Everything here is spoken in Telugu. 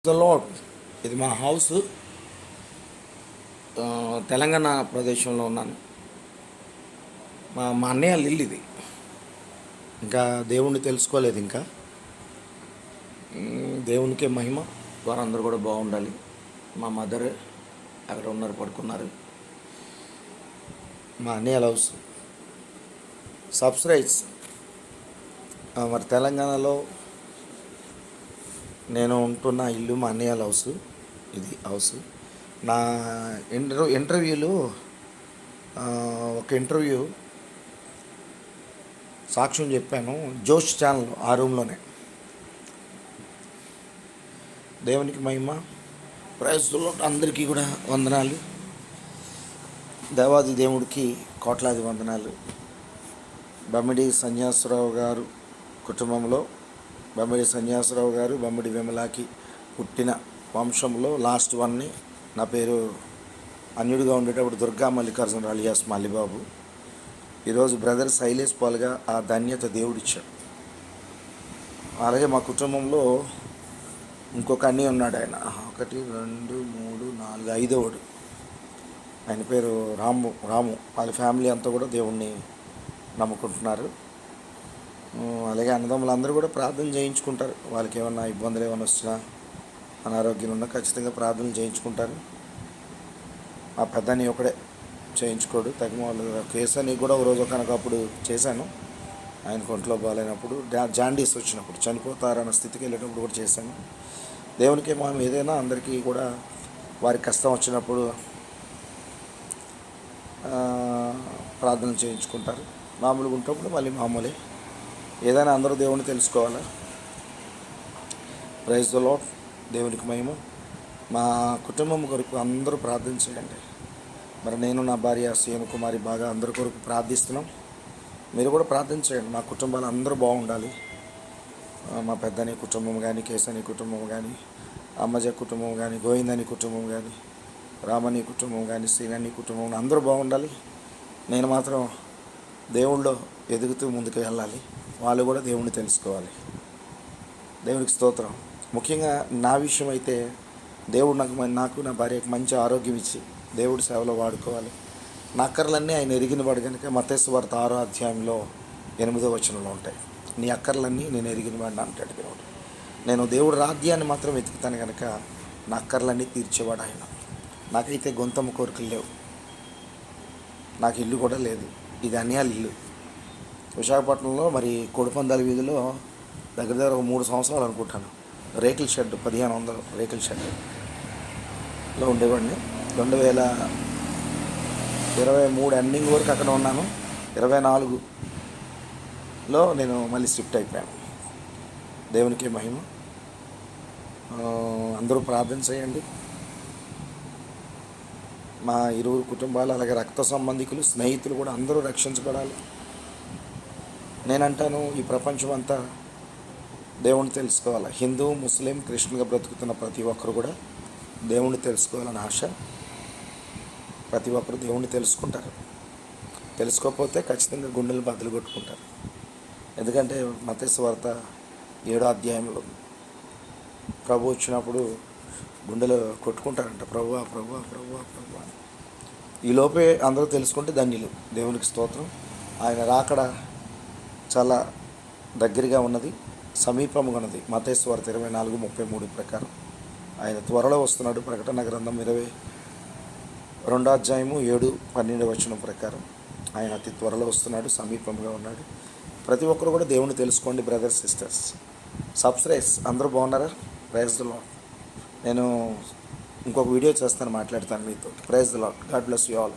లాడ్ ఇది మా హౌస్. తెలంగాణ ప్రదేశంలో ఉన్నాను. మా అన్నయ్య ఇల్లు ఇది. ఇంకా దేవుణ్ణి తెలుసుకోలేదు. ఇంకా దేవునికే మహిమ. వారందరూ కూడా బాగుండాలి. మా మదర్ అక్కడ ఉన్నారు, పడుకున్నారు. మా అన్నయ్య హౌస్ సబ్స్క్రైబ్స్. మరి తెలంగాణలో నేను ఉంటున్న ఇల్లు మా అన్నయ్య హౌస్. ఇది హౌస్. నా ఇంటర్వ్యూలో ఒక ఇంటర్వ్యూ సాక్ష్యం చెప్పాను జోష్ ఛానల్, ఆ రూమ్లోనే. దేవునికి మహిమ. ప్రైజ్లో అందరికీ కూడా వందనాలు. దేవాది దేవుడికి కోట్లాది వందనాలు. బమ్మిడి సన్యాసరావు గారు కుటుంబంలో బమ్మిడి సన్యాసరావు గారు, బమ్మిడి విమలాకి పుట్టిన వంశంలో లాస్ట్ వన్ని. నా పేరు అన్యుడిగా ఉండేటప్పుడు దుర్గా మల్లికార్జున అలియాస్ మల్లిబాబు. ఈరోజు బ్రదర్ శైలేష్ పాల్గా ఆ ధన్యత దేవుడిచ్చాడు. అలాగే మా కుటుంబంలో ఇంకొక అన్నయ్య ఉన్నాడు. ఆయన 1 2 3 4 5వడు. ఆయన పేరు రాము. వాళ్ళ ఫ్యామిలీ అంతా కూడా దేవుణ్ణి నమ్ముకుంటున్నారు. అలాగే అన్నదమ్ములు అందరూ కూడా ప్రార్థన చేయించుకుంటారు. వాళ్ళకి ఏమన్నా ఇబ్బందులు ఏమైనా వచ్చినా, అనారోగ్యం ఉన్నా ఖచ్చితంగా ప్రార్థనలు చేయించుకుంటారు. ఆ పెద్దని ఒకడే చేయించుకోడు. తగిన వాళ్ళు కేసు అని కూడా ఒక రోజు ఒకనకప్పుడు చేశాను. ఆయన ఒంట్లో బాగాలేనప్పుడు, జాండీస్ వచ్చినప్పుడు, చనిపోతారన్న స్థితికి వెళ్ళేటప్పుడు కూడా చేశాను. దేవునికి మనం ఏదైనా అందరికీ కూడా వారికి కష్టం వచ్చినప్పుడు ప్రార్థన చేయించుకుంటారు. మామూలుగా ఉంటప్పుడు మళ్ళీ మామూలే. ఏదైనా అందరూ దేవుని తెలుసుకోవాలా. Praise the Lord. దేవునికి మహిమ. మా కుటుంబం కొరకు అందరూ ప్రార్థన చేయండి. మరి నేను, నా భార్య సీఎం కుమారి బాగా అందరి కొరకు ప్రార్థిస్తున్నాం. మీరు కూడా ప్రార్థన చేయండి. మా కుటుంబాలు అందరూ బాగుండాలి. మా పెద్దని కుటుంబం కానీ, కేసని కుటుంబం కానీ, అమ్మజ కుటుంబం కానీ, గోవిందని కుటుంబం కానీ, రామని కుటుంబం కానీ, శ్రీనని కుటుంబం అందరూ బాగుండాలి. నేను మాత్రం దేవుళ్ళో ఎదుగుతూ ముందుకు వెళ్ళాలి. వాళ్ళు కూడా దేవుణ్ణి తెలుసుకోవాలి. దేవునికి స్తోత్రం. ముఖ్యంగా నా విషయం అయితే దేవుడు నాకు నా భార్యకు మంచి ఆరోగ్యం ఇచ్చి దేవుడి సేవలో వాడుకోవాలి. నా అక్కర్లన్నీ ఆయన ఎరిగిన వాడు కనుక మత్తయి సువార్త 6వ అధ్యాయంలో 8వ వచనంలో ఉంటాయి. నీ అక్కర్లన్నీ నేను ఎరిగిన వాడిని అంటాడు దేవుడు. నేను దేవుడు రాజ్యాన్ని మాత్రం వెతుకుతాను కనుక నా అక్కర్లన్నీ తీర్చేవాడు ఆయన. నాకైతే గొంతమ్మ కోరికలు లేవు. నాకు ఇల్లు కూడా లేదు. ఇది అన్యాల ఇల్లు. విశాఖపట్నంలో మరి కోడిపందాల వీధిలో దగ్గర దగ్గర ఒక 3 సంవత్సరాలు అనుకుంటాను. రేకుల షెడ్ 1500 రేకుల షెడ్లో ఉండేవాడిని. 2023 ఎండింగ్ వరకు అక్కడ ఉన్నాను. 24లో నేను మళ్ళీ షిఫ్ట్ అయిపోయాను. దేవునికి మహిమ. అందరూ ప్రార్థన చేయండి. మా ఇరువురు కుటుంబాలు, అలాగే రక్త సంబంధికులు, స్నేహితులు కూడా అందరూ రక్షించబడాలి. నేనంటాను ఈ ప్రపంచం అంతా దేవుణ్ణి తెలుసుకోవాలి. హిందూ, ముస్లిం, క్రిస్టియన్గా బ్రతుకుతున్న ప్రతి ఒక్కరు కూడా దేవుణ్ణి తెలుసుకోవాలని ఆశ. ప్రతి ఒక్కరు దేవుణ్ణి తెలుసుకుంటారు. తెలుసుకోకపోతే ఖచ్చితంగా గుండెలు బద్దలు కొట్టుకుంటారు. ఎందుకంటే మత్తయి సువార్త 7వ అధ్యాయంలో ప్రభు వచ్చినప్పుడు గుండెలు కొట్టుకుంటారంట. ప్రభువా ప్రభువా ప్రభువా ప్రభువా. ఈ లోపే అందరూ తెలుసుకుంటే ధన్యులు. దేవునికి స్తోత్రం. ఆయన రాకడ చాలా దగ్గరగా ఉన్నది, సమీపంగా ఉన్నది. మత్తయి సువార్త 24:33 ప్రకారం ఆయన త్వరలో వస్తున్నాడు. ప్రకటన గ్రంథం 22వ అధ్యాయము 7-12 వచనం ప్రకారం ఆయన అతి త్వరలో వస్తున్నాడు, సమీపంగా ఉన్నాడు. ప్రతి ఒక్కరు కూడా దేవుణ్ణి తెలుసుకోండి. బ్రదర్స్, సిస్టర్స్, సబ్స్క్రైబ్స్ అందరూ బాగున్నారా? Praise the Lord. నేను ఇంకొక వీడియో చేస్తాను, మాట్లాడతాను మీతో. Praise the Lord. God bless you all.